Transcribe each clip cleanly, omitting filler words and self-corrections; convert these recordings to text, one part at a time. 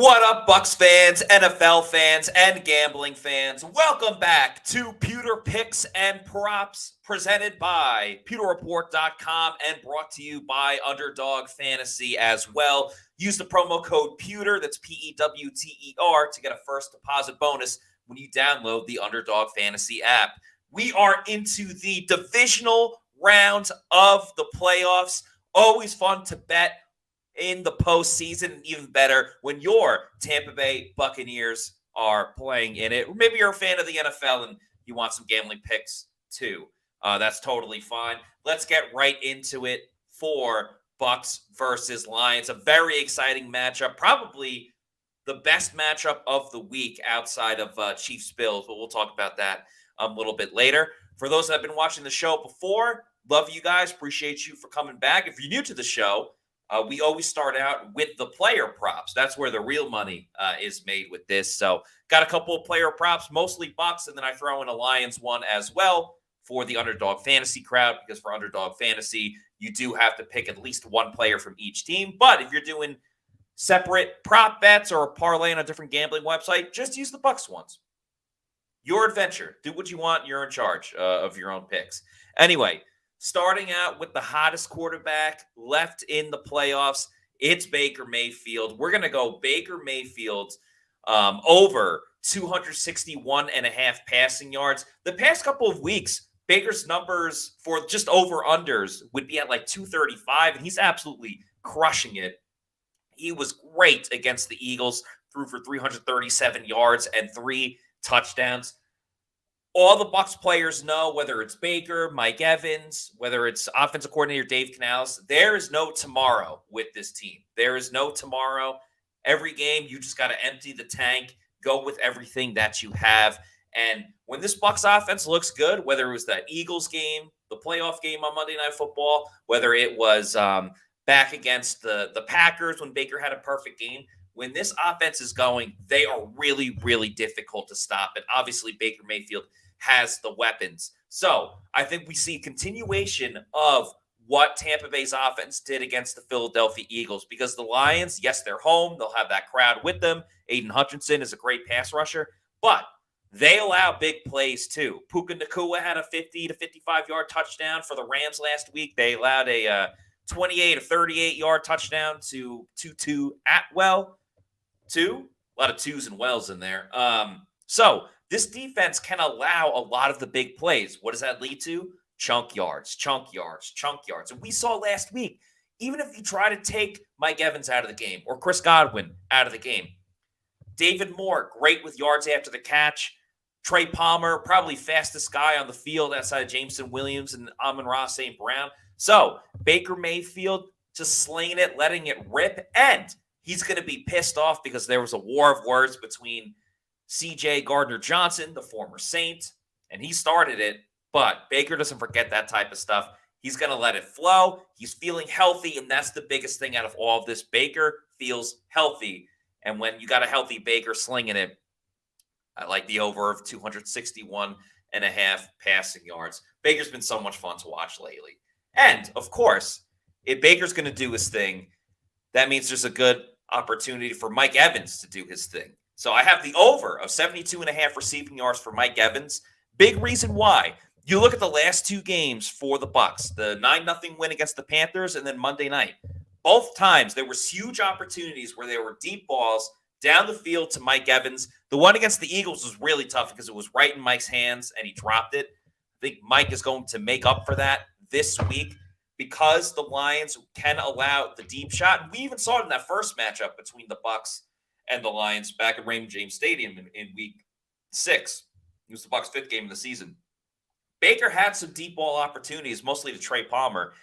What up, Bucs fans, NFL fans, and gambling fans? Welcome back to Pewter Picks and Props, presented by PewterReport.com and brought to you by Underdog Fantasy as well. Use the promo code Pewter, that's P-E-W-T-E-R, to get a first deposit bonus when you download the Underdog Fantasy app. We are into the divisional rounds of the playoffs. Always fun to bet in the postseason, and even better when your Tampa Bay Buccaneers are playing in it. Or maybe you're a fan of the NFL and you want some gambling picks too. That's totally fine. Let's get right into it for Bucs versus Lions. A very exciting matchup. Probably the best matchup of the week outside of Chiefs-Bills, but we'll talk about that a little bit later. For those that have been watching the show before, love you guys. Appreciate you for coming back. If you're new to the show, we always start out with the player props. That's where the real money is made with this. So got a couple of player props, mostly Bucs, and then I throw in a Lions one as well for the Underdog Fantasy crowd, because for Underdog Fantasy, you do have to pick at least one player from each team. But if you're doing separate prop bets or a parlay on a different gambling website, just use the Bucs ones. Your adventure. Do what you want. You're in charge of your own picks. Anyway, starting out with the hottest quarterback left in the playoffs, it's Baker Mayfield. We're going to go Baker Mayfield over 261.5 passing yards. The past couple of weeks, Baker's numbers for just over-unders would be at like 235, and he's absolutely crushing it. He was great against the Eagles, threw for 337 yards and 3 touchdowns. All the Bucs players know, whether it's Baker, Mike Evans, whether it's offensive coordinator Dave Canales, there is no tomorrow with this team. There is no tomorrow. Every game, you just got to empty the tank, go with everything that you have. And when this Bucs offense looks good, whether it was that Eagles game, the playoff game on Monday Night Football, whether it was back against the Packers when Baker had a perfect game, when this offense is going, they are really, really difficult to stop. And obviously, Baker Mayfield has the weapons. So I think we see continuation of what Tampa Bay's offense did against the Philadelphia Eagles, because the Lions, yes, they're home. They'll have that crowd with them. Aiden Hutchinson is a great pass rusher, but they allow big plays too. Puka Nacua had a 50 to 55-yard touchdown for the Rams last week. They allowed a 28 to 38-yard touchdown to Tutu Atwell. A lot of twos and wells in there. So this defense can allow a lot of the big plays. What does that lead to? Chunk yards. And we saw last week, even if you try to take Mike Evans out of the game or Chris Godwin out of the game, David Moore, great with yards after the catch. Trey Palmer, probably fastest guy on the field outside of Jameson Williams and Amon-Ra St. Brown. So Baker Mayfield just slinging it, letting it rip, and he's going to be pissed off because there was a war of words between C.J. Gardner-Johnson, the former Saint, and he started it, but Baker doesn't forget that type of stuff. He's going to let it flow. He's feeling healthy, and that's the biggest thing out of all of this. Baker feels healthy, and when you got a healthy Baker slinging it, I like the over of 261.5 passing yards. Baker's been so much fun to watch lately. And, of course, if Baker's going to do his thing, that means there's a good opportunity for Mike Evans to do his thing. So I have the over of 72.5 receiving yards for Mike Evans. Big reason why. You look at the last 2 games for the Bucs, the 9-0 win against the Panthers and then Monday night. Both times there was huge opportunities where there were deep balls down the field to Mike Evans. The one against the Eagles was really tough because it was right in Mike's hands and he dropped it. I think Mike is going to make up for that this week, because the Lions can allow the deep shot. And we even saw it in that first matchup between the Bucs and the Lions back at Raymond James Stadium in week 6. It was the Bucs' 5th game of the season. Baker had some deep ball opportunities, mostly to Trey Palmer,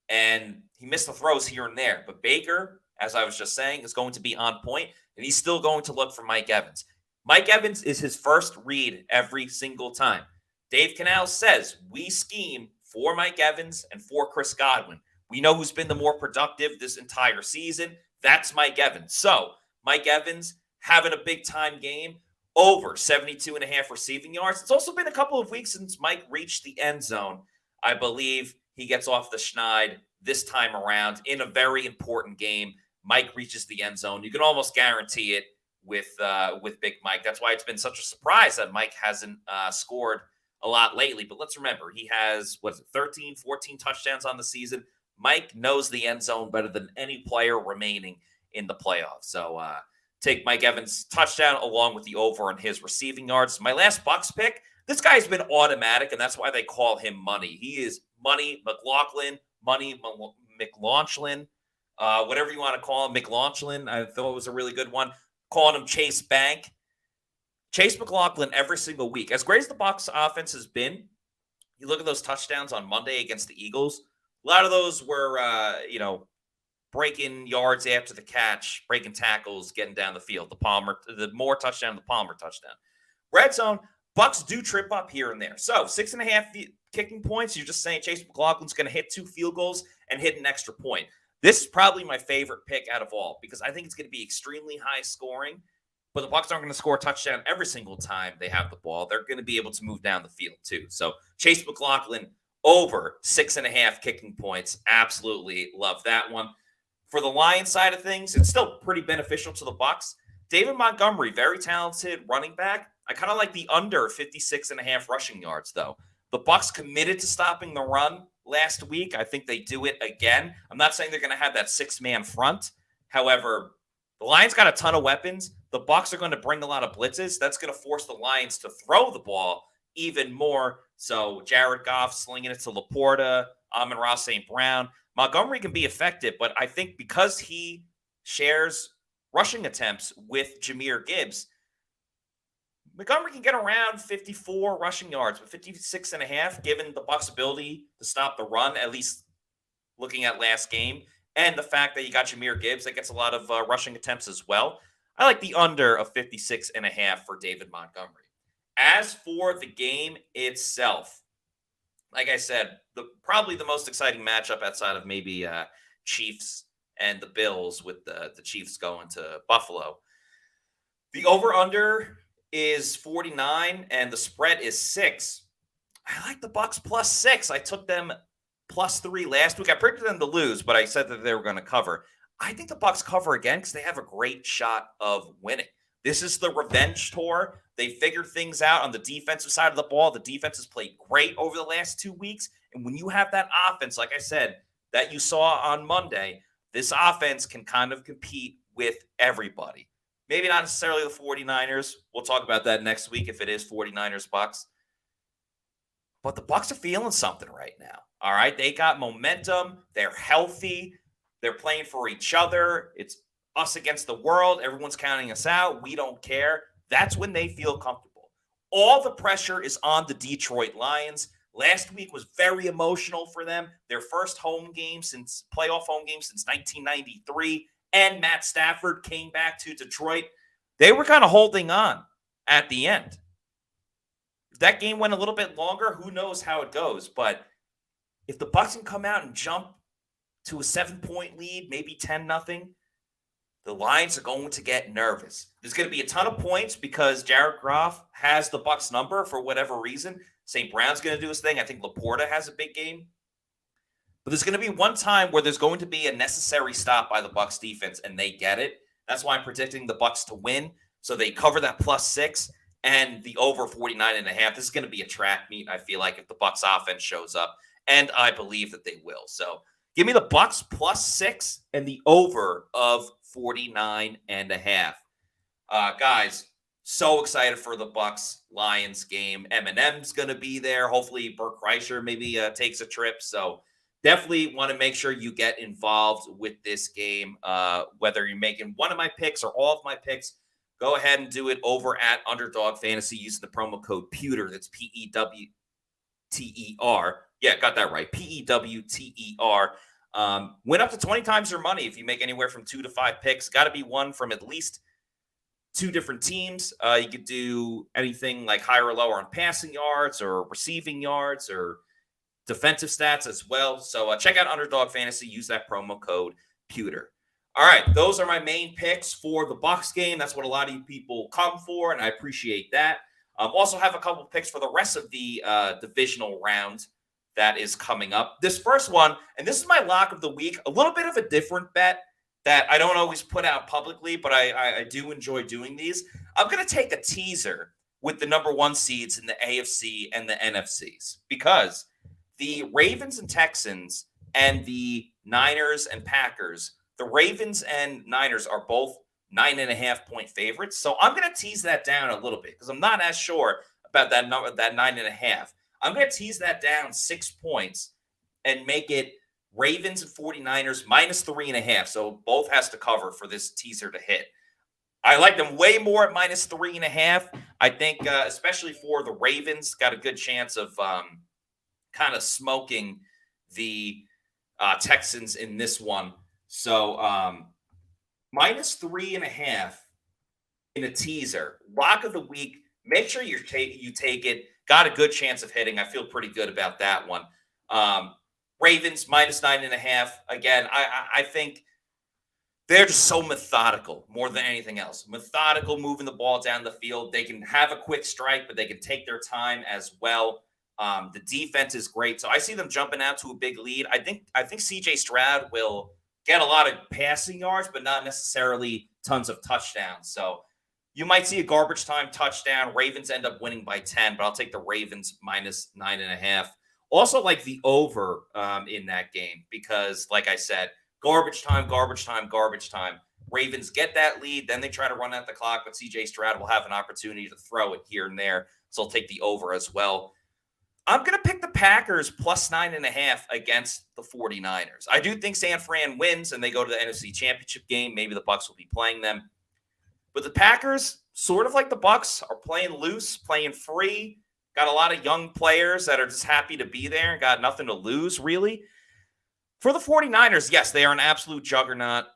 and he missed the throws here and there. But Baker, as I was just saying, is going to be on point, and he's still going to look for Mike Evans. Mike Evans is his first read every single time. Dave Canales says, we scheme for Mike Evans and for Chris Godwin. We know who's been the more productive this entire season. That's Mike Evans. So Mike Evans having a big-time game, over 72.5 receiving yards. It's also been a couple of weeks since Mike reached the end zone. I believe he gets off the schneid this time around in a very important game. Mike reaches the end zone. You can almost guarantee it. with Big Mike. That's why it's been such a surprise that Mike hasn't scored a lot lately. But let's remember, he has, 13, 14 touchdowns on the season. Mike knows the end zone better than any player remaining in the playoffs. So take Mike Evans' touchdown along with the over on his receiving yards. My last Bucs pick, this guy's been automatic, and that's why they call him Money. He is Money McLaughlin, Money McLaughlin, whatever you want to call him, McLaughlin. I thought it was a really good one. Calling him Chase Bank. Chase McLaughlin every single week. As great as the Bucs offense has been, you look at those touchdowns on Monday against the Eagles. A lot of those were, breaking yards after the catch, breaking tackles, getting down the field. The more touchdown, the Palmer touchdown. Red zone, Bucs do trip up here and there. So 6.5 kicking points. You're just saying Chase McLaughlin's going to hit 2 field goals and hit an extra point. This is probably my favorite pick out of all because I think it's going to be extremely high scoring. But the Bucs aren't going to score a touchdown every single time they have the ball. They're going to be able to move down the field too. So Chase McLaughlin over 6.5 kicking points. Absolutely love that one. For the Lions side of things, it's still pretty beneficial to the Bucs. David Montgomery, very talented running back. I kind of like the under 56.5 rushing yards, though. The Bucs committed to stopping the run last week. I think they do it again. I'm not saying they're going to have that 6-man front. However, the Lions got a ton of weapons. The Bucs are going to bring a lot of blitzes. That's going to force the Lions to throw the ball even more. So Jared Goff slinging it to Laporta, Amon-Ra St. Brown. Montgomery can be effective, but I think because he shares rushing attempts with Jahmyr Gibbs, Montgomery can get around 54 rushing yards, but 56.5, given the Bucs' ability to stop the run, at least looking at last game, and the fact that you got Jahmyr Gibbs that gets a lot of rushing attempts as well. I like the under of 56.5 for David Montgomery. As for the game itself, like I said, probably the most exciting matchup outside of maybe Chiefs and the Bills, with the Chiefs going to Buffalo. The over-under is 49 and the spread is 6. I like the Bucs plus 6. I took them plus 3 last week. I predicted them to lose, but I said that they were going to cover. I think the Bucs cover again because they have a great shot of winning. This is the revenge tour. They figured things out on the defensive side of the ball. The defense has played great over the last 2 weeks. And when you have that offense, like I said, that you saw on Monday, this offense can kind of compete with everybody. Maybe not necessarily the 49ers. We'll talk about that next week if it is 49ers Bucs. But the Bucs are feeling something right now. All right. They got momentum. They're healthy. They're playing for each other. It's us against the world. Everyone's counting us out. We don't care. That's when they feel comfortable. All the pressure is on the Detroit Lions. Last week was very emotional for them. Their first playoff home game since 1993. And Matt Stafford came back to Detroit. They were kind of holding on at the end. If that game went a little bit longer, who knows how it goes. But if the Bucs can come out and jump to a 7-point lead, maybe 10-0, the Lions are going to get nervous. There's going to be a ton of points because Jared Goff has the Bucs number for whatever reason. St. Brown's going to do his thing. I think Laporta has a big game. But there's going to be one time where there's going to be a necessary stop by the Bucs defense, and they get it. That's why I'm predicting the Bucs to win. So they cover that plus 6 and the over 49.5. This is going to be a track meet, I feel like, if the Bucs offense shows up. And I believe that they will. So give me the Bucs plus 6 and the over of 49.5. Guys, so excited for the Bucs-Lions game. Eminem's going to be there. Hopefully, Burt Kreischer maybe takes a trip. So definitely want to make sure you get involved with this game. Whether you're making one of my picks or all of my picks, go ahead and do it over at Underdog Fantasy using the promo code Pewter. That's Pewter. Yeah, got that right. Pewter. Win up to 20 times your money if you make anywhere from 2 to 5 picks. Got to be one from at least 2 different teams. You could do anything like higher or lower on passing yards or receiving yards or defensive stats as well. So check out Underdog Fantasy. Use that promo code Pewter. All right, those are my main picks for the Bucs game. That's what a lot of you people come for, and I appreciate that. Also have a couple picks for the rest of the divisional round that is coming up. This first one, and this is my lock of the week, a little bit of a different bet. that I don't always put out publicly, but I do enjoy doing these. I'm going to take a teaser with the number one seeds in the AFC and the NFCs because the Ravens and Texans and the Niners and Packers, the Ravens and Niners are both 9.5 point favorites. So I'm going to tease that down a little bit because I'm not as sure about that number, that 9.5. I'm going to tease that down 6 points and make it Ravens and 49ers -3.5. So both has to cover for this teaser to hit. I like them way more at -3.5. I think, especially for the Ravens, got a good chance of kind of smoking the Texans in this one. So -3.5 in a teaser. Lock of the week. Make sure you take it. Got a good chance of hitting. I feel pretty good about that one. Ravens -9.5. Again, I think they're just so methodical more than anything else. Methodical, moving the ball down the field. They can have a quick strike, but they can take their time as well. The defense is great, so I see them jumping out to a big lead. I think CJ Stroud will get a lot of passing yards, but not necessarily tons of touchdowns. So you might see a garbage time touchdown. Ravens end up winning by 10, but I'll take the Ravens -9.5. Also, like the over in that game because, like I said, garbage time, garbage time, garbage time. Ravens get that lead, then they try to run out the clock, but CJ Stroud will have an opportunity to throw it here and there. So I'll take the over as well. I'm going to pick the Packers +9.5 against the 49ers. I do think San Fran wins and they go to the NFC Championship game. Maybe the Bucs will be playing them. But the Packers, sort of like the Bucs, are playing loose, playing free. Got a lot of young players that are just happy to be there and got nothing to lose, really. For the 49ers, yes, they are an absolute juggernaut.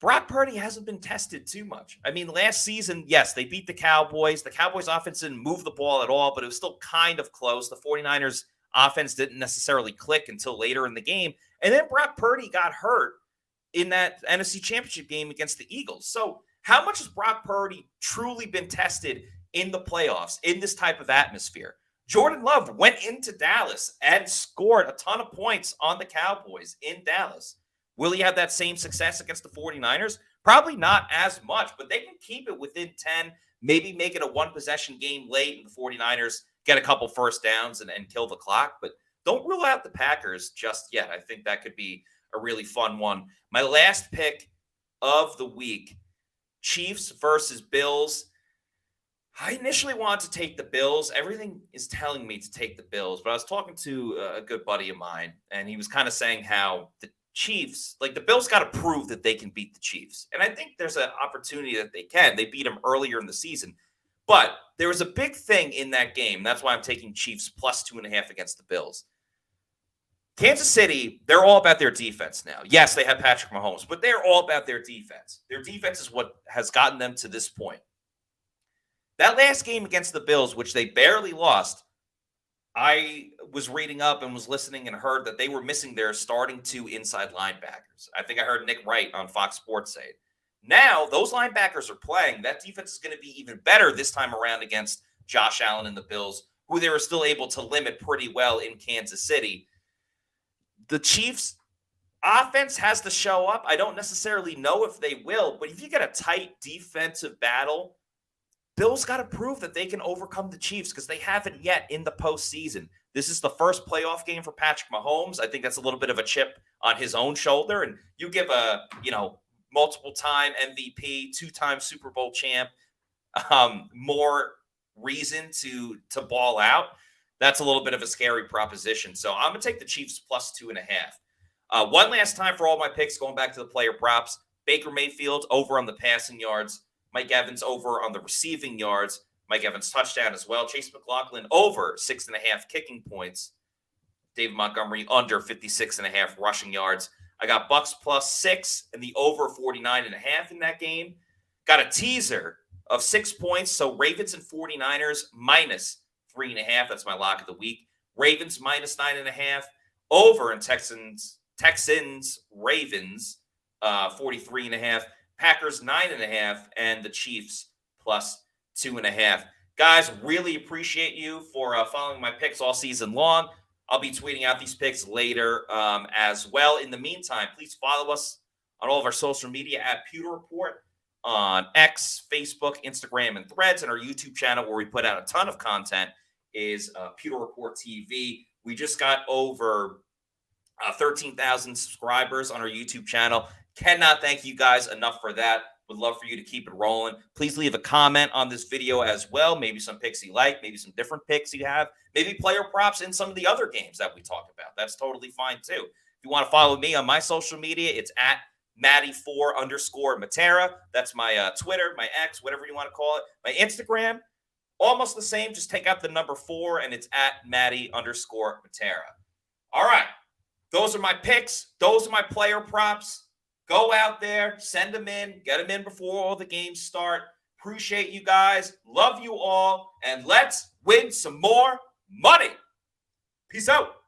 Brock Purdy hasn't been tested too much. I mean, last season, yes, they beat the Cowboys. The Cowboys offense didn't move the ball at all, but it was still kind of close. The 49ers offense didn't necessarily click until later in the game. And then Brock Purdy got hurt in that NFC Championship game against the Eagles. So how much has Brock Purdy truly been tested in the playoffs, in this type of atmosphere? Jordan Love went into Dallas and scored a ton of points on the Cowboys in Dallas. Will he have that same success against the 49ers? Probably not as much, but they can keep it within 10, maybe make it a one-possession game late, and the 49ers get a couple first downs and kill the clock. But don't rule out the Packers just yet. I think that could be a really fun one. My last pick of the week, Chiefs versus Bills. I initially wanted to take the Bills. Everything is telling me to take the Bills, but I was talking to a good buddy of mine, and he was kind of saying how the Chiefs, like the Bills got to prove that they can beat the Chiefs. And I think there's an opportunity that they can. They beat them earlier in the season. But there was a big thing in that game. That's why I'm taking Chiefs +2.5 against the Bills. Kansas City, they're all about their defense now. Yes, they have Patrick Mahomes, but they're all about their defense. Their defense is what has gotten them to this point. That last game against the Bills, which they barely lost, I was reading up and was listening and heard that they were missing their starting two inside linebackers. I think I heard Nick Wright on Fox Sports say it. Now, those linebackers are playing. That defense is going to be even better this time around against Josh Allen and the Bills, who they were still able to limit pretty well in Kansas City. The Chiefs' offense has to show up. I don't necessarily know if they will, but if you get a tight defensive battle, Bills got to prove that they can overcome the Chiefs because they haven't yet in the postseason. This is the first playoff game for Patrick Mahomes. I think that's a little bit of a chip on his own shoulder. And you give a, multiple-time MVP, two-time Super Bowl champ, more reason to ball out. That's a little bit of a scary proposition. So I'm going to take the Chiefs +2.5. One last time for all my picks, going back to the player props. Baker Mayfield over on the passing yards. Mike Evans over on the receiving yards. Mike Evans touchdown as well. Chase McLaughlin over 6.5 kicking points. David Montgomery under 56.5 rushing yards. I got Bucs +6 and the over 49.5 in that game. Got a teaser of 6 points. So Ravens and 49ers -3.5. That's my lock of the week. Ravens -9.5. Over in Texans, Ravens 43.5. Packers 9.5, and the Chiefs +2.5. Guys, really appreciate you for following my picks all season long. I'll be tweeting out these picks later as well. In the meantime, please follow us on all of our social media at Pewter Report on X, Facebook, Instagram, and Threads, and our YouTube channel where we put out a ton of content is Pewter Report TV. We just got over 13,000 subscribers on our YouTube channel. Cannot thank you guys enough for that. Would love for you to keep it rolling. Please leave a comment on this video as well. Maybe some picks you like, maybe some different picks you have, maybe player props in some of the other games that we talk about. That's totally fine too. If you want to follow me on my social media, it's at Matty4_Matera. That's my Twitter, my X, whatever you want to call it. My Instagram, almost the same. Just take out the number 4 and it's at Matty_Matera. All right. Those are my picks. Those are my player props. Go out there, send them in, get them in before all the games start. Appreciate you guys. Love you all. And let's win some more money. Peace out.